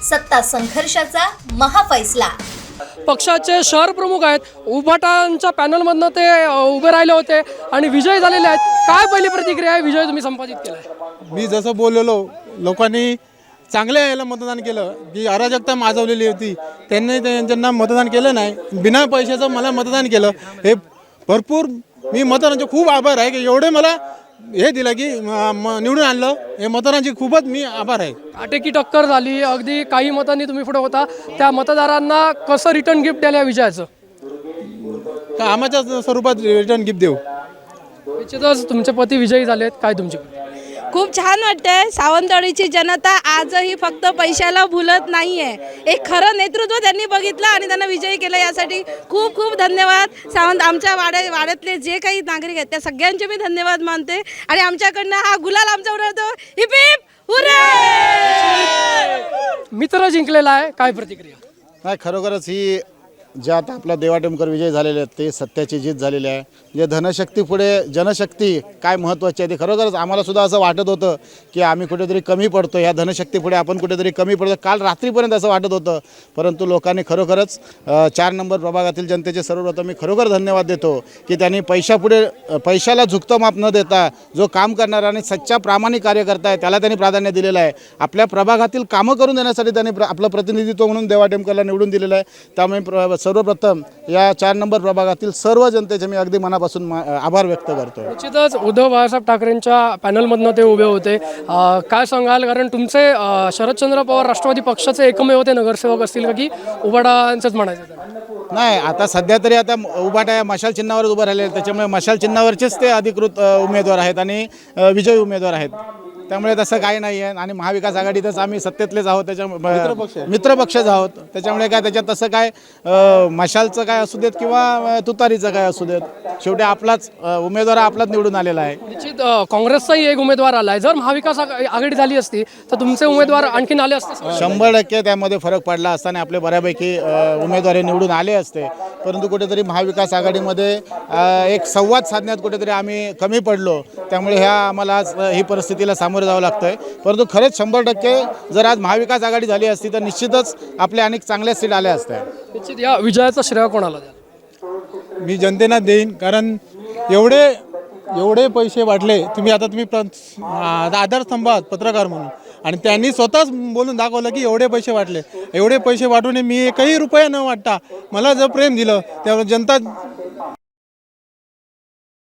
सत्ता संघर्षाचा महाफैसला। पक्षाचे शहर प्रमुख आहेत, उभाटांच्या पॅनलमधनं ते उभे राहिले होते आणि विजयी झालेले आहेत। काय पहिली प्रतिक्रिया आहे, विजय तुम्ही संपादित केलाय? मी जसं बोललेलो, लोकांनी चांगल्या याला मतदान केलं की अराजकता माजवलेली होती, त्यांनी ज्यांना मतदान केलं नाही, बिना पैशाचं मला मतदान केलं, हे भरपूर मी मतदारांचे खूप आभार आहे की एवढे मला हे दिलं की निवडून आणलं, हे मतदारांचे खूपच मी आभार आहे। काटेकी टक्कर झाली, अगदी काही मतांनी तुम्ही पुढे होता, त्या मतदारांना कसं रिटर्न गिफ्ट द्याल या विजयाचं? कामाच्या स्वरूपात रिटर्न गिफ्ट देऊ। निश्चितच तुमचे पती विजयी झालेत, काय तुमची? खूप छान वाटतंय। सावंतवाडीची जनता आजही फक्त पैशाला भुलत नाहीये, एक खरं नेतृत्व त्यांनी बघितलं आणि त्यांना विजयी केलं, यासाठी खूप खूप धन्यवाद। सावंत आमच्या वाड्यातले जे काही नागरिक आहेत त्या सगळ्यांचे मी धन्यवाद मानते आणि आमच्याकडनं हा गुलाल आमचा उडवतो। Heap heap hurray! मित्र जिंकलेला आहे, काय प्रतिक्रिया? नाही, खरोखरच ही जे आता आपला देवा टेमकर विजय झालेले आहेत ते सत्याची जीत झालेली आहे। जे धनशक्ती पुढे जनशक्ती काय महत्त्वाची आहे ते खरोखरच आम्हाला सुद्धा असं वाटत होतं की आम्ही कुठेतरी कमी पडतो, ह्या धनशक्ती पुढे आपण कुठेतरी कमी पडतो, काल रात्रीपर्यंत असं वाटत होतं। परंतु लोकांनी खरोखरच 4 नंबर प्रभागातील जनतेचे सर्वप्रथम मी खरोखर धन्यवाद देतो की त्यांनी पैशाला झुकतं माप न देता जो काम करणारा आणि सच्चा प्रामाणिक कार्यकर्ता आहे त्याला त्यांनी प्राधान्य दिलेलं आहे। आपल्या प्रभागातील कामं करून देण्यासाठी त्यांनी आपलं प्रतिनिधित्व म्हणून देवा टेमकरला निवडून दिलेलं आहे। त्यामुळे सर्वप्रथम या 4 नंबर प्रभागातील सर्व जनतेचे मी अगदी मनापासून आभार व्यक्त करतो। निश्चितच उद्धव बाळासाहेब ठाकरेंच्या पॅनलमधनं ते उभे होते, काय सांगाल? कारण तुमचे शरदचंद्र पवार राष्ट्रवादी पक्षाचे एकमेव ते नगरसेवक असतील का की उभाटांचंच म्हणायचं? नाही, आता सध्या तरी आता उभाटा मशाल चिन्हावरच उभं राहिले, त्याच्यामुळे मशाल चिन्हावरचेच ते अधिकृत उमेदवार आहेत आणि विजयी उमेदवार आहेत। त्यामुळे तसं काही नाही आहे आणि महाविकास आघाडीतच आम्ही सत्तेतलेच आहोत, त्याच्यामुळे मित्रपक्षच आहोत, त्याच्यामुळे काय त्याच्यात तसं काय मशालचं काय असू देत किंवा तुतारीचं काय असू देत, शेवटी आपलाच उमेदवार आपलाच निवडून आलेला आहे। निश्चित काँग्रेसचाही एक उमेदवार आला आहे, जर महाविकास आघाडी झाली असती तर तुमचे उमेदवार आणखीन आले असते? 100% त्यामध्ये फरक पडला असताना आपले बऱ्यापैकी उमेदवार निवडून आले असते, परंतु कुठेतरी महाविकास आघाडीमध्ये एक संवाद साधण्यात कुठेतरी आम्ही कमी पडलो, त्यामुळे ह्या आम्हाला ही परिस्थितीला सामोरं जावं लागतंय। परंतु खरंच 100% जर आज महाविकास आघाडी झाली असती तर निश्चितच आपले अनेक चांगल्या सीट आल्या असत्या। निश्चित या विजयाचं श्रेय कोणाला द्याल? मी जनतेला देईन, कारण एवढे पैसे वाटले तुम्ही आधारस्तंभ आहात पत्रकार म्हणून, आणि त्यांनी स्वतःच बोलून दाखवलं की एवढे पैसे वाटले, एवढे पैसे वाटून मी एकही रुपया न वाटता मला जर प्रेम दिलं त्यामुळे जनता